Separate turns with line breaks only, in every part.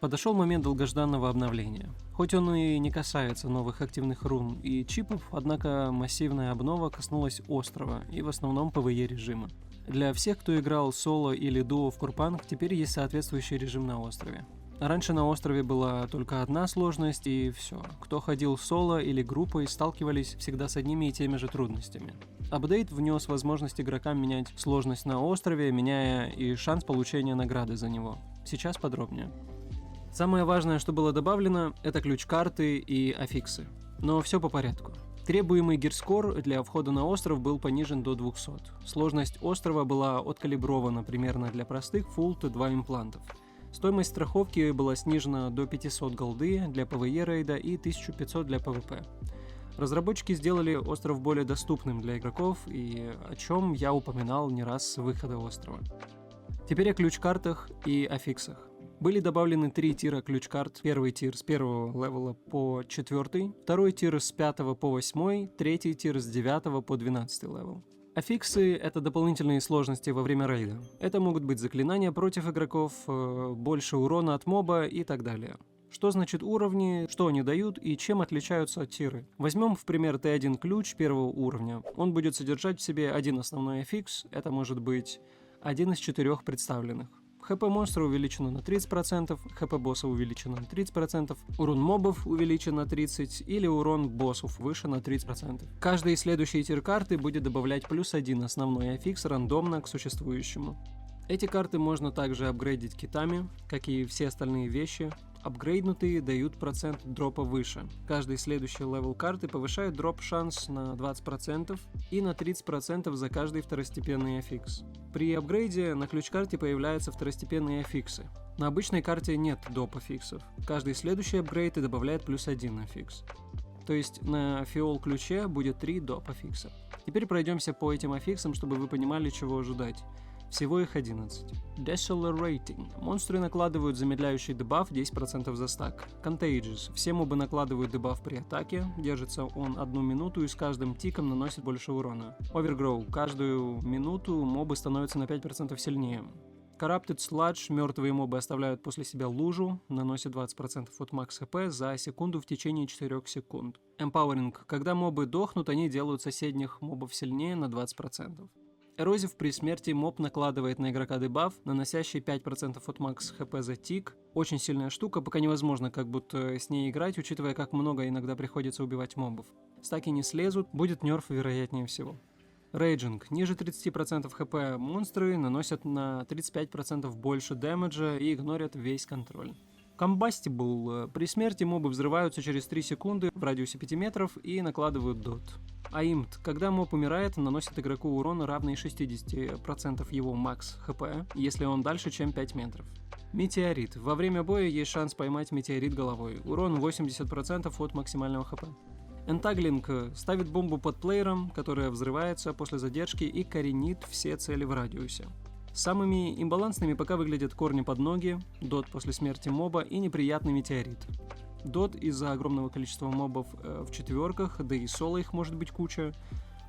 Подошел момент долгожданного обновления. Хоть он и не касается новых активных рун и чипов, однако массивная обнова коснулась острова и в основном PvE режима. Для всех, кто играл соло или дуо в Курпанг, теперь есть соответствующий режим на острове. Раньше на острове была только одна сложность и все. Кто ходил соло или группой, сталкивались всегда с одними и теми же трудностями. Апдейт внес возможность игрокам менять сложность на острове, меняя и шанс получения награды за него. Сейчас подробнее. Самое важное, что было добавлено, это ключ-карты и аффиксы. Но все по порядку. Требуемый гирскор для входа на остров был понижен до 200. Сложность острова была откалибрована примерно для простых Full T2 имплантов. Стоимость страховки была снижена до 500 голды для PvE рейда и 1500 для PvP. Разработчики сделали остров более доступным для игроков, и о чем я упоминал не раз с выхода острова. Теперь о ключ-картах и аффиксах. Были добавлены 3 тира ключ-карт. Первый тир с 1 левела по 4, второй тир с 5 по 8, третий тир с 9 по 12 левел. Аффиксы — это дополнительные сложности во время рейда. Это могут быть заклинания против игроков, больше урона от моба и так далее. Что значит уровни, что они дают и чем отличаются от тиры? Возьмем в пример Т1 ключ первого уровня. Он будет содержать в себе один основной аффикс, это может быть один из 4 представленных. ХП монстра увеличено на 30%, ХП босса увеличено на 30%, урон мобов увеличен на 30% или урон боссов выше на 30%. Каждый следующий тир карты будет добавлять +1 основной аффикс рандомно к существующему. Эти карты можно также апгрейдить китами, как и все остальные вещи. Апгрейднутые дают процент дропа выше. Каждый следующий левел карты повышает дроп шанс на 20% и на 30% за каждый второстепенный аффикс. При апгрейде на ключ-карте появляются второстепенные аффиксы. На обычной карте нет доп. Аффиксов. Каждый следующий апгрейд и добавляет +1 аффикс. То есть на фиол ключе будет 3 доп. Аффикса. Теперь пройдемся по этим аффиксам, чтобы вы понимали, чего ожидать. Всего их 11. Decelerating. Монстры накладывают замедляющий дебаф 10% за стак. Contagious. Все мобы накладывают дебаф при атаке. Держится он 1 минуту и с каждым тиком наносит больше урона. Overgrow. Каждую минуту мобы становятся на 5% сильнее. Corrupted Sludge. Мертвые мобы оставляют после себя лужу, наносят 20% от макс хп за секунду в течение 4 секунд. Empowering. Когда мобы дохнут, они делают соседних мобов сильнее на 20%. Эрозив. При смерти моб накладывает на игрока дебаф, наносящий 5% от макс хп за тик. Очень сильная штука, пока невозможно как будто с ней играть, учитывая, как много иногда приходится убивать мобов. Стаки не слезут, будет нерф вероятнее всего. Raging. Ниже 30% хп монстры наносят на 35% больше дэмэджа и игнорят весь контроль. Combustible. При смерти мобы взрываются через 3 секунды в радиусе 5 метров и накладывают дот. Aimed. Когда моб умирает, наносит игроку урон, равный 60% его макс хп, если он дальше, чем 5 метров. Метеорит. Во время боя есть шанс поймать метеорит головой. Урон 80% от максимального хп. Entangling. Ставит бомбу под плеером, которая взрывается после задержки и коренит все цели в радиусе. Самыми имбалансными пока выглядят корни под ноги, дот после смерти моба и неприятный метеорит. Дот из-за огромного количества мобов в четверках, да и соло их может быть куча.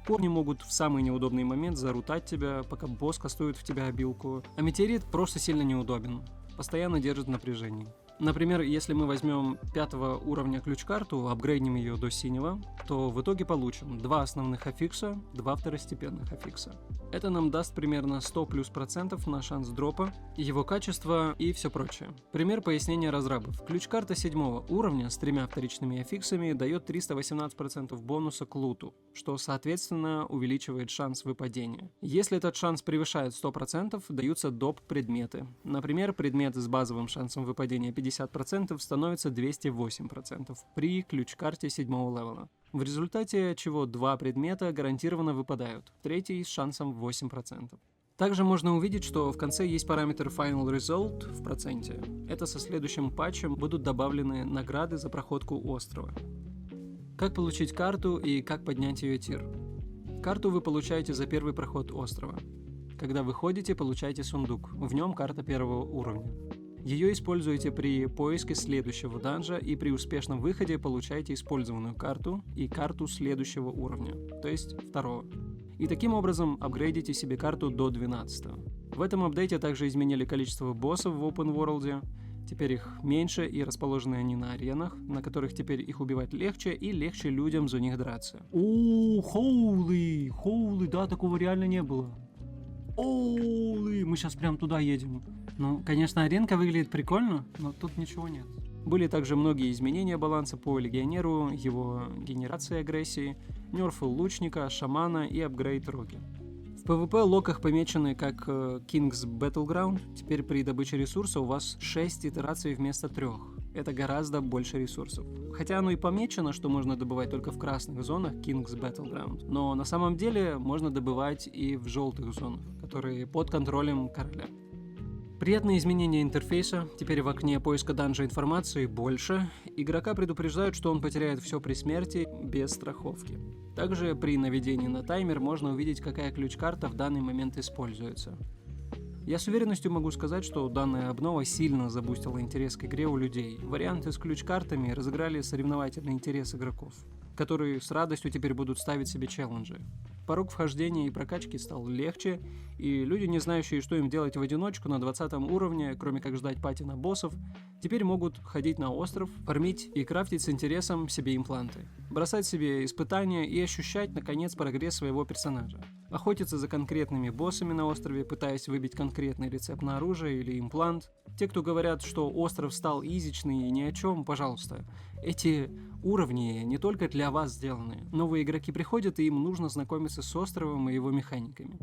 Корни могут в самый неудобный момент зарутать тебя, пока босс кастует в тебя обилку. А метеорит просто сильно неудобен, постоянно держит в напряжении. Например, если мы возьмем 5 уровня ключ-карту, апгрейдим ее до синего, то в итоге получим 2 основных аффикса, 2 второстепенных аффикса. Это нам даст примерно 100+% на шанс дропа, его качество и все прочее. Пример пояснения разрабов. Ключ-карта 7 уровня с 3 вторичными аффиксами дает 318% бонуса к луту, что соответственно увеличивает шанс выпадения. Если этот шанс превышает 100%, даются доп. Предметы. Например, предмет с базовым шансом выпадения 50% становится 208% при ключ-карте 7 левела. В результате чего 2 предмета гарантированно выпадают, третий с шансом 8%. Также можно увидеть, что в конце есть параметр Final Result в проценте. Это со следующим патчем будут добавлены награды за проходку острова. Как получить карту и как поднять ее тир? Карту вы получаете за первый проход острова. Когда выходите, получаете сундук, в нем карта 1 уровня. Ее используете при поиске следующего данжа и при успешном выходе получаете использованную карту и карту следующего уровня, то есть 2. И таким образом апгрейдите себе карту до 12. В этом апдейте также изменили количество боссов в Open World. Теперь их меньше, и расположены они на аренах, на которых теперь их убивать легче, и легче людям за них драться. О, хоули, да, такого реально не было. Оули, мы сейчас прям туда едем. Ну, конечно, аренка выглядит прикольно, но тут ничего нет. Были также многие изменения баланса по легионеру, его генерации агрессии, нерфы лучника, шамана и апгрейд роги. В PvP локах помечены как King's Battleground. Теперь при добыче ресурса у вас 6 итераций вместо 3. Это гораздо больше ресурсов. Хотя оно и помечено, что можно добывать только в красных зонах King's Battleground. Но на самом деле можно добывать и в желтых зонах, которые под контролем короля. Приятные изменения интерфейса. Теперь в окне поиска данжа информации больше. Игрока предупреждают, что он потеряет все при смерти без страховки. Также при наведении на таймер можно увидеть, какая ключ-карта в данный момент используется. Я с уверенностью могу сказать, что данная обнова сильно забустила интерес к игре у людей. Варианты с ключ-картами разыграли соревновательный интерес игроков, которые с радостью теперь будут ставить себе челленджи. Порог вхождения и прокачки стал легче, и люди, не знающие, что им делать в одиночку на 20 уровне, кроме как ждать пати на боссов, теперь могут ходить на остров, фармить и крафтить с интересом себе импланты, бросать себе испытания и ощущать, наконец, прогресс своего персонажа. Охотиться за конкретными боссами на острове, пытаясь выбить конкретный рецепт на оружие или имплант. Те, кто говорят, что остров стал изичный и ни о чем, пожалуйста. Эти уровни не только для вас сделаны. Новые игроки приходят, и им нужно знакомиться с островом и его механиками.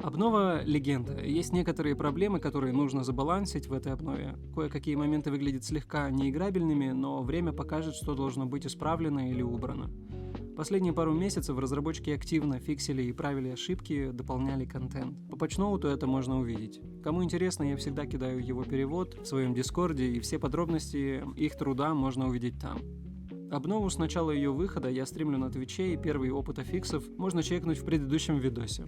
Обнова легенда. Есть некоторые проблемы, которые нужно забалансить в этой обнове. Кое-какие моменты выглядят слегка неиграбельными, но время покажет, что должно быть исправлено или убрано. Последние пару месяцев разработчики активно фиксили и правили ошибки, дополняли контент. По патчноуту это можно увидеть. Кому интересно, я всегда кидаю его перевод в своем дискорде, и все подробности их труда можно увидеть там. Обнову с начала ее выхода я стримлю на Твиче, и первый опыт фиксов можно чекнуть в предыдущем видосе.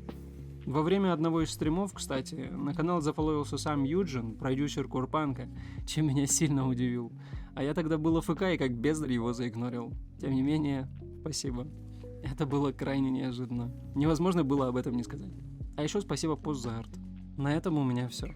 Во время одного из стримов, кстати, на канал зафоловился сам Юджин, продюсер Корпанка, чем меня сильно удивил. А я тогда был АФК и как бездарь его заигнорил. Тем не менее, спасибо. Это было крайне неожиданно. Невозможно было об этом не сказать. А еще спасибо Пост за арт. На этом у меня все.